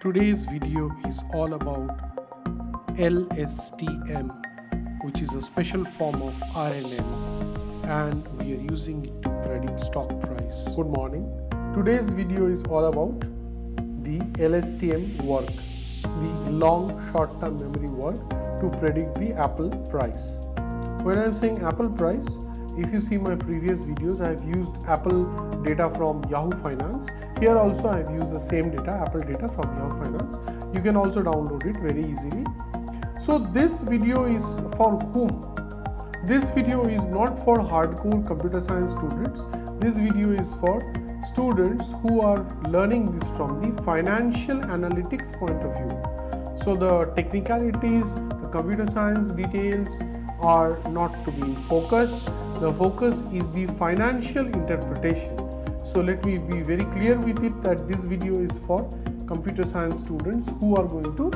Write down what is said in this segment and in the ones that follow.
Today's video is all about LSTM, which is a special form of RNN, and we are using it to predict stock price. Good morning. Today's video is all about the LSTM work, the long short-term memory work to predict the Apple price. When I am saying Apple price, if you see my previous videos, I have used Apple data from Yahoo Finance. Here also I have used the same data, Apple data from Yahoo Finance. You can also download it very easily. So this video is for whom? This video is not for hardcore computer science students. This video is for students who are learning this from the financial analytics point of view. So the technicalities, the computer science details are not to be in focus. The focus is the financial interpretation. So let me be very clear with it that this video is for computer science students who are going to,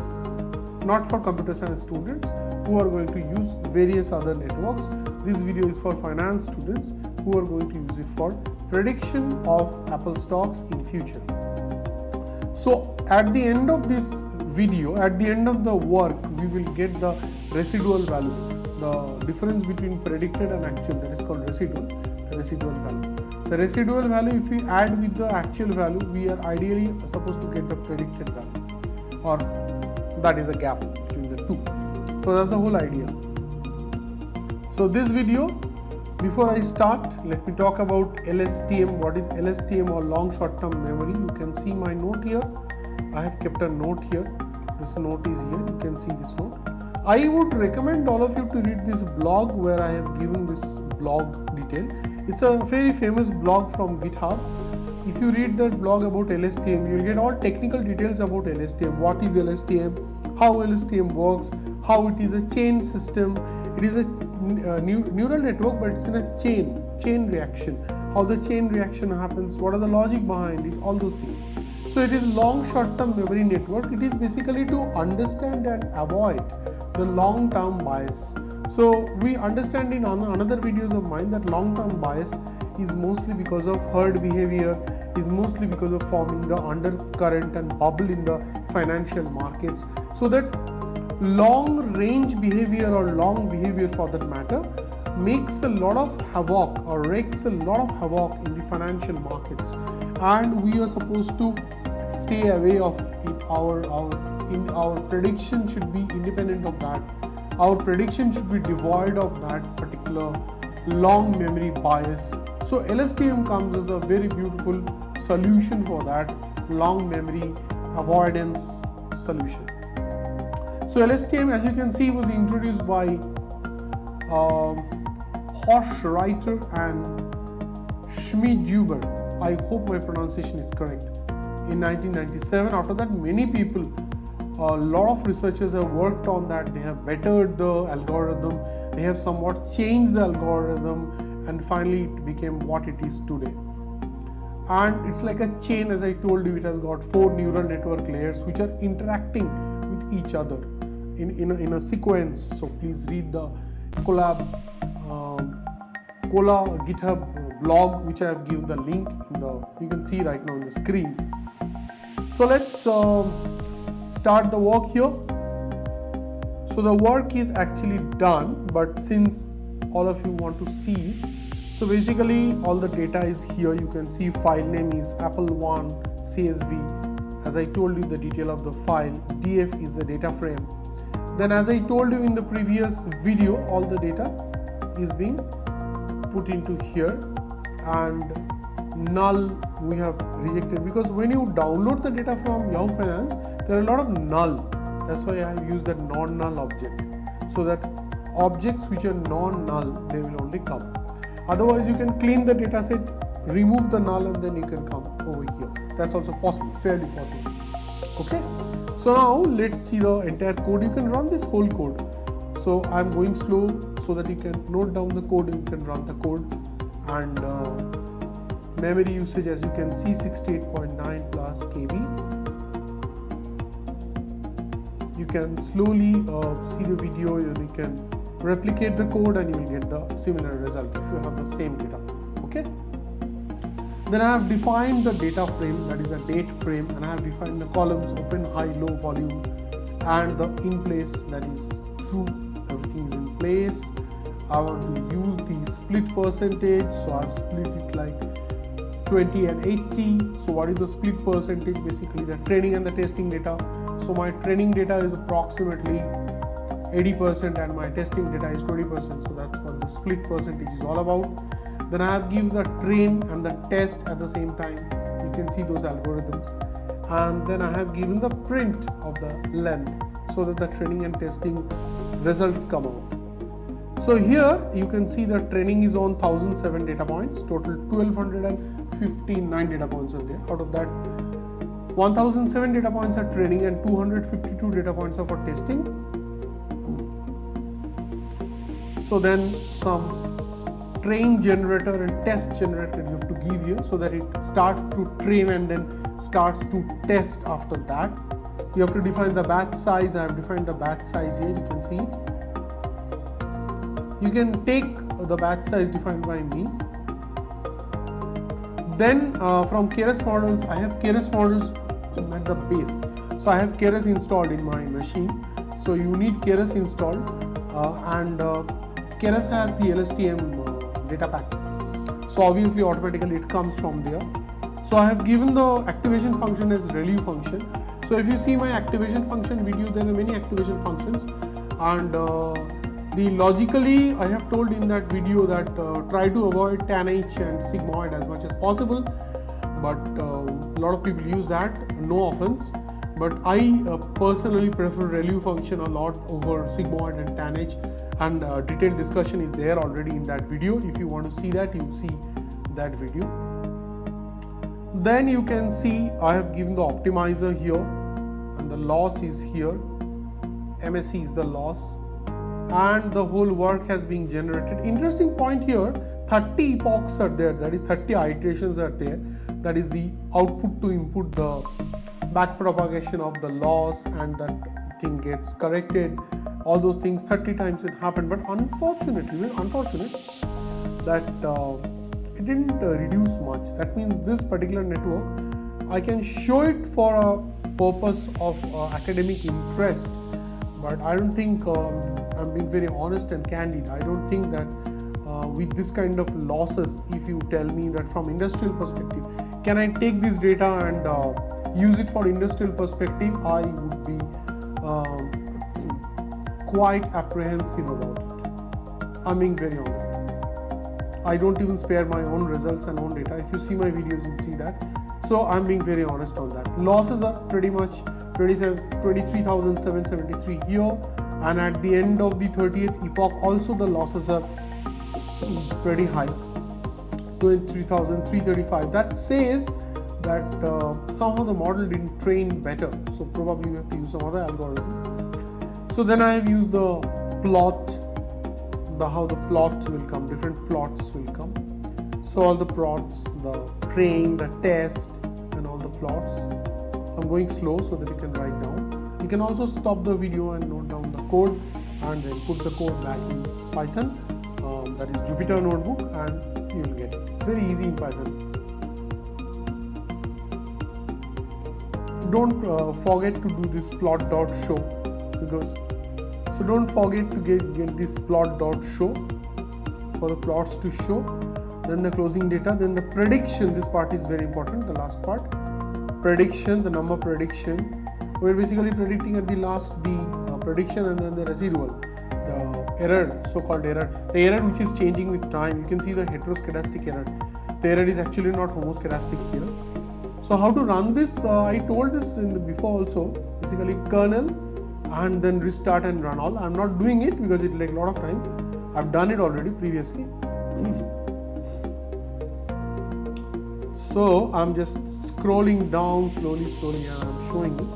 not for computer science students who are going to use various other networks. This video is for finance students who are going to use it for prediction of Apple stocks in future. So at the end of this video, at the end of the work, we will get the residual value. The difference between predicted and actual, that is called residual, the residual value. The residual value, if we add with the actual value, we are ideally supposed to get the predicted value, or that is a gap between the two. So that's the whole idea. So this video, before I start, let me talk about LSTM. What is LSTM, or long short-term memory? You can see my note here. I have kept a note here. This note is here. You can see this note. I would recommend all of you to read this blog where I have given this blog detail. It's a very famous blog from GitHub. If you read that blog about LSTM, you will get all technical details about LSTM. What is LSTM? How LSTM works? How it is a chain system? It is a neural network, but it's in a chain reaction. How the chain reaction happens? What are the logic behind it? All those things. So it is long short-term memory network. It is basically to understand and avoid the long-term bias. So we understand in another videos of mine that long-term bias is mostly because of herd behavior, is mostly because of forming the undercurrent and bubble in the financial markets. So that long range behavior, or long behavior for that matter, makes a lot of havoc or wreaks a lot of havoc in the financial markets, and we are supposed to stay away of it. Our prediction should be independent of that. Our prediction should be devoid of that particular long memory bias. So LSTM comes as a very beautiful solution for that long memory avoidance solution. So LSTM, as you can see, was introduced by Horst Reiter and Schmid-Huber. I hope my pronunciation is correct. In 1997, after that, many people, a lot of researchers have worked on that. They have bettered the algorithm, they have somewhat changed the algorithm, and finally it became what it is today. And it's like a chain, as I told you. It has got 4 neural network layers which are interacting with each other in a sequence. So please read the Cola GitHub blog, which I have given the link in the, you can see right now on the screen. So let's start the work here. So the work is actually done, but since all of you want to see, so basically all the data is here. You can see file name is Apple1 CSV. As I told you, the detail of the file, df is the data frame. Then, as I told you in the previous video, all the data is being put into here, and null we have rejected, because when you download the data from Yahoo Finance, there are a lot of null. That's why I have used that non-null object, so that objects which are non-null, they will only come. Otherwise, you can clean the data set, remove the null, and then you can come over here. That's also possible, fairly possible. Okay. So now let's see the entire code. You can run this whole code. So I'm going slow so that you can note down the code, you can run the code. And memory usage, as you can see, 68.9 plus KB. You can slowly see the video, and you can replicate the code, and you will get the similar result if you have the same data. Okay. Then I have defined the data frame, that is a date frame, and I have defined the columns open, high, low, volume, and the in place, that is true, everything is in place. I want to use the split percentage, so I've split it like 20 and 80. So what is the split percentage? Basically the training and the testing data. So my training data is approximately 80% and my testing data is 20%. So that's what the split percentage is all about. Then I have given the train and the test at the same time. You can see those algorithms. And then I have given the print of the length so that the training and testing results come out. So here you can see the training is on 1007 data points, total 1259 data points are there. Out of that, 1007 data points are training and 252 data points are for testing. So then some train generator and test generator you have to give here so that it starts to train and then starts to test after that. You have to define the batch size. I have defined the batch size here, you can see it. You can take the batch size defined by me. Then from Keras models, I have Keras models at the base. So I have Keras installed in my machine. So you need Keras installed and Keras has the LSTM data pack. So obviously automatically it comes from there. So I have given the activation function as ReLU function. So if you see my activation function video, there are many activation functions, and the logically I have told in that video that try to avoid tan H and sigmoid as much as possible, but a lot of people use that, no offense, but I personally prefer ReLU function a lot over sigmoid and tan H, and detailed discussion is there already in that video. If you want to see that, you see that video. Then you can see I have given the optimizer here and the loss is here, MSE is the loss, and the whole work has been generated. Interesting point here, 30 epochs are there, that is 30 iterations are there, that is the output to input, the back propagation of the loss, and that thing gets corrected. All those things 30 times it happened, but unfortunately, unfortunate that it didn't reduce much. That means this particular network, I can show it for a purpose of academic interest, but I don't think, I'm being very honest and candid, I don't think that with this kind of losses, if you tell me that from industrial perspective, can I take this data and use it for industrial perspective, I would be quite apprehensive about it. I'm being very honest. I don't even spare my own results and own data. If you see my videos, you'll see that. So I'm being very honest on that. Losses are pretty much 23,773 here, and at the end of the 30th epoch also the losses are pretty high, 23,335. That says that somehow the model didn't train better, so probably we have to use some other algorithm. So then I have used the plot, how the plots will come, different plots will come. So all the plots, the train, the test, and all the plots. I'm going slow so that you can write down. You can also stop the video and note down the code and then put the code back in Python, that is Jupyter Notebook, and you will get it. It's very easy in Python. Don't forget to do this plot.show, because so don't forget to get this plot.show for the plots to show, then the closing data, then the prediction. This part is very important, the last part, prediction, the number prediction. We're basically predicting at the last the prediction and then the residual, the error, so-called error, the error which is changing with time. You can see the heteroscedastic error. The error is actually not homoscedastic here. So how to run this? I told this in the before also. Basically kernel and then restart and run all. I'm not doing it because it takes a lot of time. I've done it already previously. So I'm just scrolling down slowly and I'm showing it.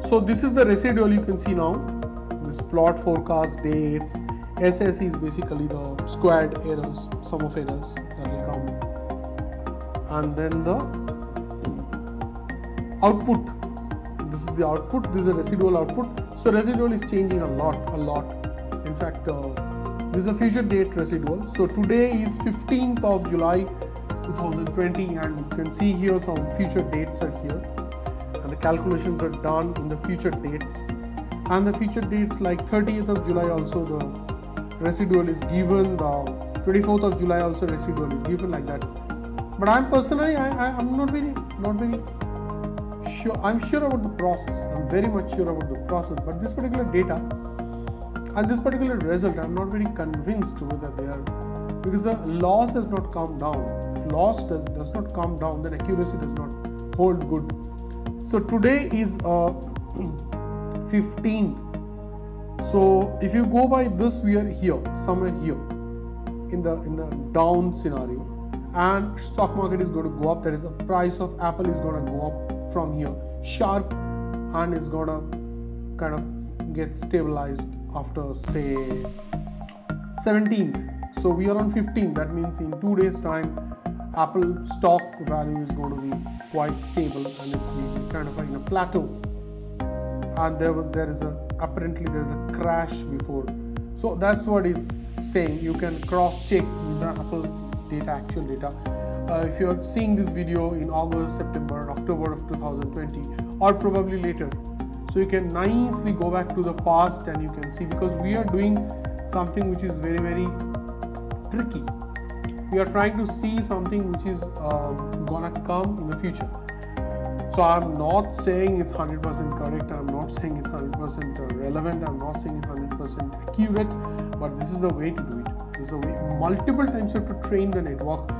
So this is the residual you can see now. This plot, forecast, dates. SS is basically the squared errors, sum of errors that will come. And then the output. This is the output, this is a residual output. So residual is changing a lot. In fact, this is a future date residual. So today is 15th of July 2020, and you can see here some future dates are here, and the calculations are done in the future dates. And the future dates like 30th of July also the residual is given, the 24th of July also residual is given, like that. But I'm personally, I'm not very sure. I'm sure about the process. I'm very much sure about the process. But this particular data and this particular result, I'm not very convinced whether they are, because the loss has not come down. If loss does not come down, then accuracy does not hold good. So today is 15th. So if you go by this, we are here, somewhere here in the down scenario, and stock market is going to go up. That is, the price of Apple is going to go up from here sharp, and is going to kind of get stabilized after say 17th. So we are on 15th. That means in 2 days time Apple stock value is going to be quite stable, and it will be kind of in a plateau. And there is apparently there is a crash before. So that's what it's saying. You can cross check the Apple data, actual data. If you are seeing this video in August, September, October of 2020, or probably later, so you can nicely go back to the past and you can see, because we are doing something which is very, very tricky. We are trying to see something which is gonna come in the future. So I'm not saying it's 100% correct, I'm not saying it's 100% relevant, I'm not saying it's 100% accurate, but this is the way to do it. This is the way. Multiple times you have to train the network.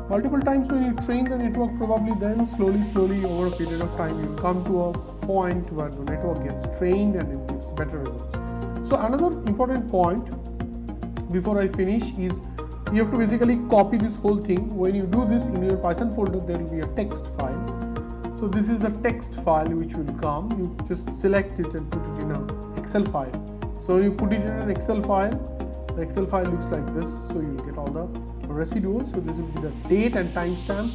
Multiple times when you train the network, probably then slowly over a period of time, you'll come to a point where the network gets trained and it gives better results. So another important point before I finish is you have to basically copy this whole thing. When you do this in your Python folder, there will be a text file. So this is the text file which will come. You just select it and put it in an Excel file. So you put it in an Excel file. The Excel file looks like this. So you'll get all the residuals. So this will be the date and timestamp,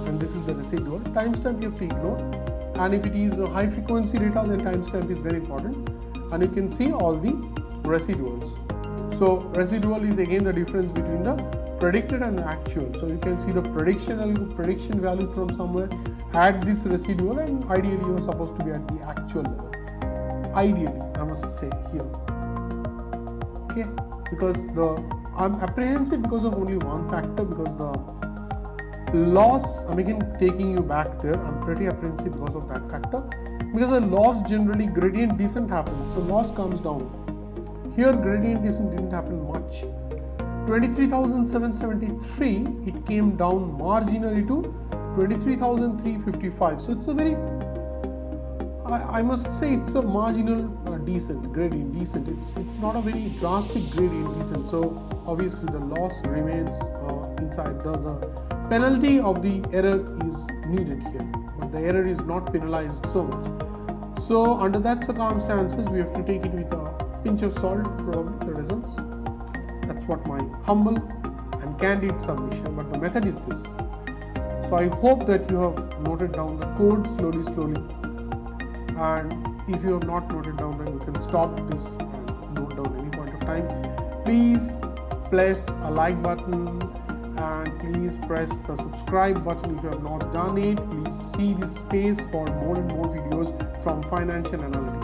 and this is the residual. Timestamp you have to ignore. And if it is a high frequency data, then timestamp is very important. And you can see all the residuals. So residual is again the difference between the predicted and the actual. So you can see the prediction value from somewhere, add this residual, and ideally you are supposed to be at the actual level. Ideally, I must say here. Okay, because I'm apprehensive because of only one factor, because the loss, I'm again taking you back there, I'm pretty apprehensive because of that factor, because the loss generally gradient descent happens, so loss comes down. Here gradient descent didn't happen much. 23,773, it came down marginally to 23,355. So it's a very, I must say it's a marginal descent, gradient descent. It's not a very drastic gradient descent. So obviously the loss remains inside. The penalty of the error is needed here, but the error is not penalized so much. So under that circumstances, we have to take it with a pinch of salt, probably the results. That's what my humble and candid submission, but the method is this. So I hope that you have noted down the code slowly, and if you have not noted down, then you can stop this and note down any point of time. Please press a like button and please press the subscribe button if you have not done it. Please see this space for more and more videos from financial analytics.